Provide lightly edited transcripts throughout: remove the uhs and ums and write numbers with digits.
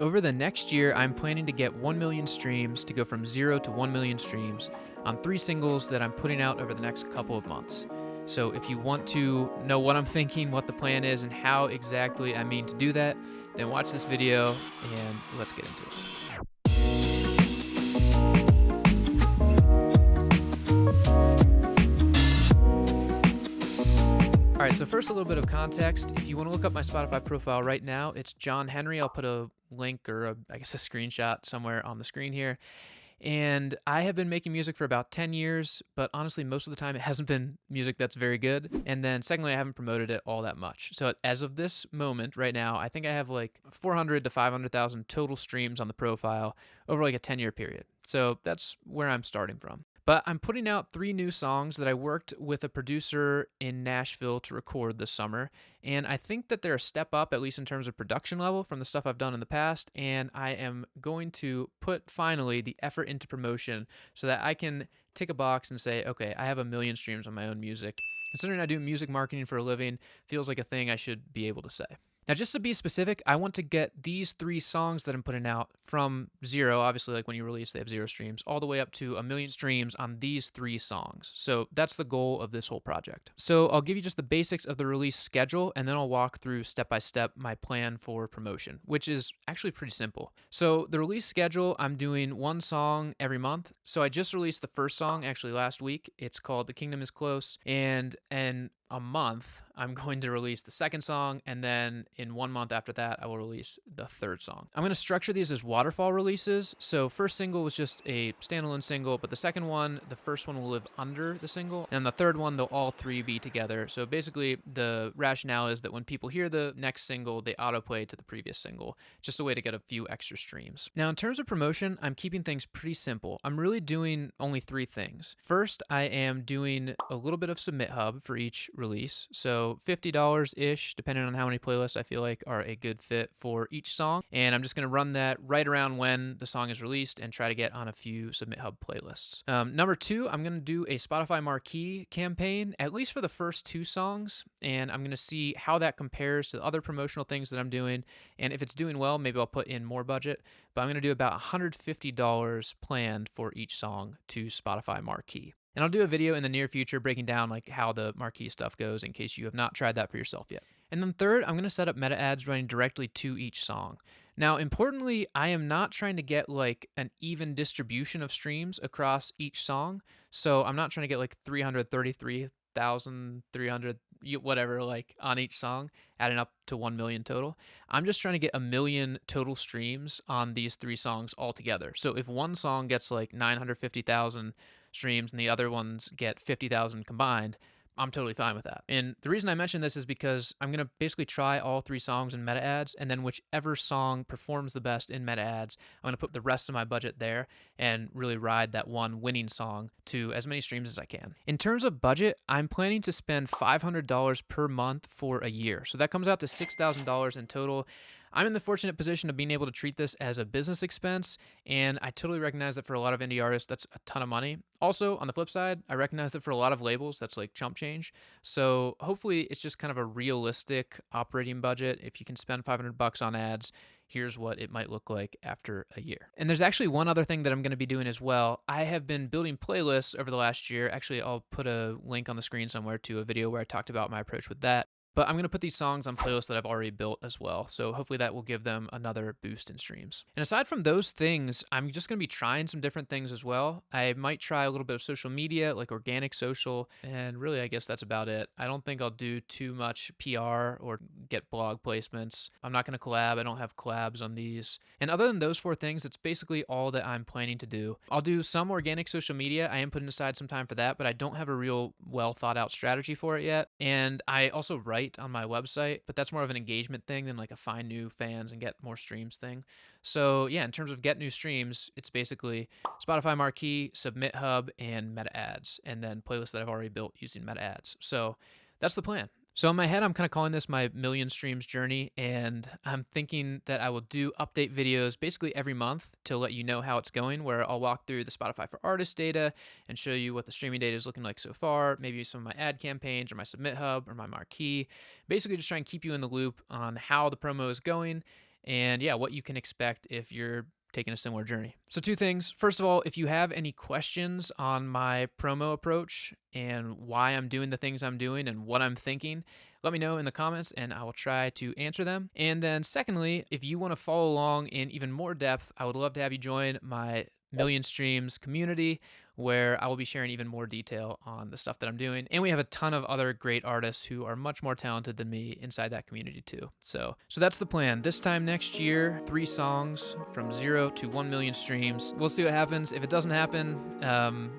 Over the next year, I'm planning to get 1 million streams to go from 0 to 1 million streams on 3 singles that I'm putting out over the next couple of months. So if you want to know what I'm thinking, what the plan is, and how exactly I mean to do that, then watch this video and let's get into it. All right, so first, a little bit of context. If you want to look up my Spotify profile right now, it's John Henry. I'll put a link or I guess a screenshot somewhere on the screen here. And I have been making music for about 10 years, but honestly, most of the time it hasn't been music that's very good. And then secondly, I haven't promoted it all that much. So as of this moment right now, I think I have like 400 to 500,000 total streams on the profile over like a 10-year period. So that's where I'm starting from. But I'm putting out 3 new songs that I worked with a producer in Nashville to record this summer. And I think that they're a step up, at least in terms of production level, from the stuff I've done in the past. And I am going to put finally the effort into promotion so that I can tick a box and say, okay, I have 1 million streams on my own music. Considering I do music marketing for a living, feels like a thing I should be able to say. Now, just to be specific, I want to get these 3 songs that I'm putting out from 0, obviously, like when you release, they have 0 streams, all the way up to 1 million streams on these 3 songs. So that's the goal of this whole project. So I'll give you just the basics of the release schedule, and then I'll walk through step by step my plan for promotion, which is actually pretty simple. So the release schedule, I'm doing 1 song every month. So I just released the first song actually last week. It's called The Kingdom is Close, and a month, I'm going to release the second song, and then in 1 month after that, I will release the third song. I'm going to structure these as waterfall releases. So first single was just a standalone single, but the second one, the first one will live under the single, and the third one, they'll all 3 be together. So basically, the rationale is that when people hear the next single, they autoplay to the previous single, just a way to get a few extra streams. Now, in terms of promotion, I'm keeping things pretty simple. I'm really doing only 3 things. First, I am doing a little bit of Submit Hub for each release. So $50-ish, depending on how many playlists I feel like are a good fit for each song. And I'm just going to run that right around when the song is released and try to get on a few Submit Hub playlists. Number 2, I'm going to do a Spotify marquee campaign, at least for the first 2 songs. And I'm going to see how that compares to the other promotional things that I'm doing. And if it's doing well, maybe I'll put in more budget. But I'm going to do about $150 planned for each song to Spotify marquee. And I'll do a video in the near future breaking down like how the marquee stuff goes in case you have not tried that for yourself yet. And then third, I'm going to set up meta ads running directly to each song. Now, importantly, I am not trying to get like an even distribution of streams across each song. So I'm not trying to get like 333,300 whatever like on each song, adding up to 1 million total. I'm just trying to get 1 million total streams on these 3 songs altogether. So if one song gets like 950,000 streams and the other ones get 50,000 combined, I'm totally fine with that. And the reason I mention this is because I'm going to basically try all 3 songs in meta ads, and then whichever song performs the best in meta ads, I'm going to put the rest of my budget there and really ride that one winning song to as many streams as I can. In terms of budget, I'm planning to spend $500 per month for a year. So that comes out to $6,000 in total. I'm in the fortunate position of being able to treat this as a business expense, and I totally recognize that for a lot of indie artists, that's a ton of money. Also, on the flip side, I recognize that for a lot of labels, that's like chump change. So hopefully it's just kind of a realistic operating budget. If you can spend $500 on ads, here's what it might look like after a year. And there's actually one other thing that I'm going to be doing as well. I have been building playlists over the last year. Actually, I'll put a link on the screen somewhere to a video where I talked about my approach with that. But I'm going to put these songs on playlists that I've already built as well. So hopefully that will give them another boost in streams. And aside from those things, I'm just going to be trying some different things as well. I might try a little bit of social media, like organic social. And really, I guess that's about it. I don't think I'll do too much PR or get blog placements. I'm not going to collab. I don't have collabs on these. And other than those 4 things, it's basically all that I'm planning to do. I'll do some organic social media. I am putting aside some time for that, but I don't have a real well thought out strategy for it yet. And I also write on my website, but that's more of an engagement thing than like a find new fans and get more streams thing. So yeah, in terms of get new streams, it's basically Spotify marquee, Submit Hub, and meta ads, and then playlists that I've already built using meta ads. So that's the plan. So in my head, I'm kind of calling this my million streams journey, and I'm thinking that I will do update videos basically every month to let you know how it's going, where I'll walk through the Spotify for Artists data and show you what the streaming data is looking like so far, maybe some of my ad campaigns or my Submit Hub or my marquee. Basically just try and keep you in the loop on how the promo is going and yeah, what you can expect if you're taking a similar journey. So, two things. First of all, if you have any questions on my promo approach and why I'm doing the things I'm doing and what I'm thinking, let me know in the comments and I will try to answer them. And then, secondly, if you want to follow along in even more depth, I would love to have you join my Million Streams community, where I will be sharing even more detail on the stuff that I'm doing. And we have a ton of other great artists who are much more talented than me inside that community too. So that's the plan. This time next year, 3 songs from 0 to 1 million streams. We'll see what happens. If it doesn't happen,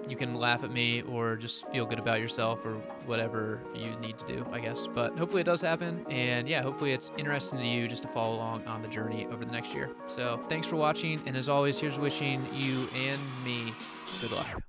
you can laugh at me or just feel good about yourself or whatever you need to do, I guess. But hopefully it does happen. And yeah, hopefully it's interesting to you just to follow along on the journey over the next year. So thanks for watching. And as always, here's wishing you and me good luck.